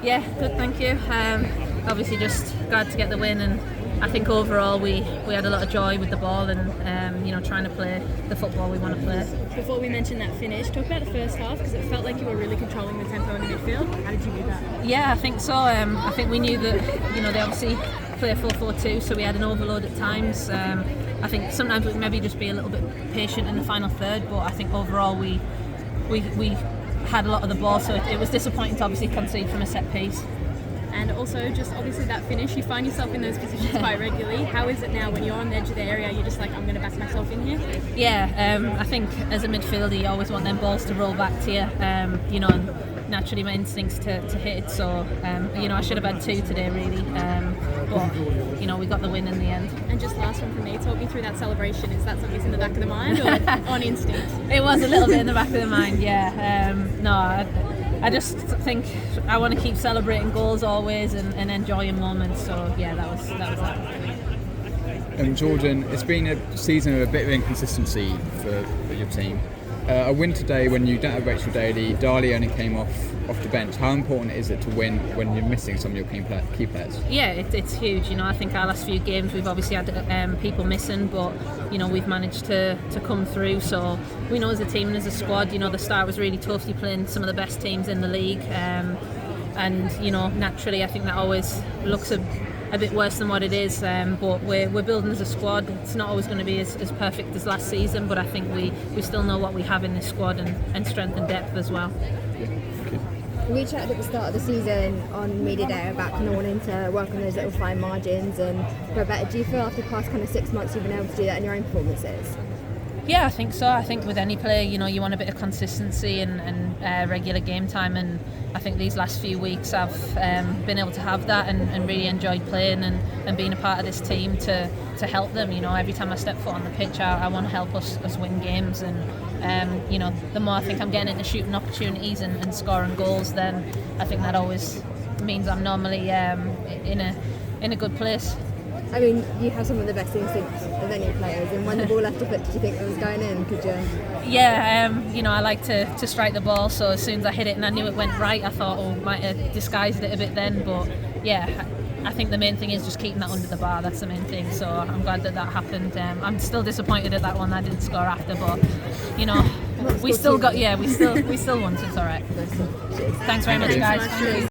Yeah, good, thank you. Obviously just glad to get the win, and I think overall we had a lot of joy with the ball and trying to play the football we want to play. Before we mention that finish, talk about the first half, because it felt like you were really controlling the tempo in the midfield. How did you do that? Yeah, I think so. I think we knew that they obviously play 4-4-2, so we had an overload at times. I think sometimes we'd maybe just be a little bit patient in the final third, but I think overall we had a lot of the ball, so it was disappointing to obviously concede from a set piece. And also, just obviously that finish, you find yourself in those positions quite regularly. How is it now when you're on the edge of the area, you're just like, I'm going to back myself in here? Yeah, I think as a midfielder you always want them balls to roll back to you, and naturally my instincts to hit it, so I should have had two today really, but we got the win in the end. And just last one from me, talk me through that celebration. Is that something that's in the back of the mind or on instinct? It was a little bit in the back of the mind, yeah. I just think I want to keep celebrating goals always and enjoying moments, so yeah, that was that. And Jordan, it's been a season of a bit of inconsistency for your team. A win today when you don't have Rachel Daly, Darley only came off the bench. How important is it to win when you're missing some of your key players? Yeah, it's huge. I think our last few games we've obviously had people missing, but we've managed to come through. So we know as a team and as a squad, the start was really tough. You're playing some of the best teams in the league, and naturally I think that always looks a bit worse than what it is, but we're building as a squad. It's not always going to be as perfect as last season, but I think we still know what we have in this squad and strength and depth as well. We chatted at the start of the season on media day about kind of wanting to work on those little fine margins and go better. Do you feel after the past kind of 6 months you've been able to do that in your own performances? Yeah, I think so. I think with any player, you want a bit of consistency and regular game time, and I think these last few weeks I've been able to have that and really enjoyed playing and being a part of this team to help them. Every time I step foot on the pitch, I want to help us win games, and the more I think I'm getting into shooting opportunities and scoring goals, then I think that always means I'm normally in a good place. I mean, you have some of the best instincts of any players, and when the ball left the foot, did you think it was going in? Could you? Yeah, I like to strike the ball, so as soon as I hit it and I knew it went right, I thought, might have disguised it a bit then, but yeah, I think the main thing is just keeping that under the bar. That's the main thing, so I'm glad that happened. I'm still disappointed at that one I didn't score after, but we still won, so it's alright. Thanks very much, guys.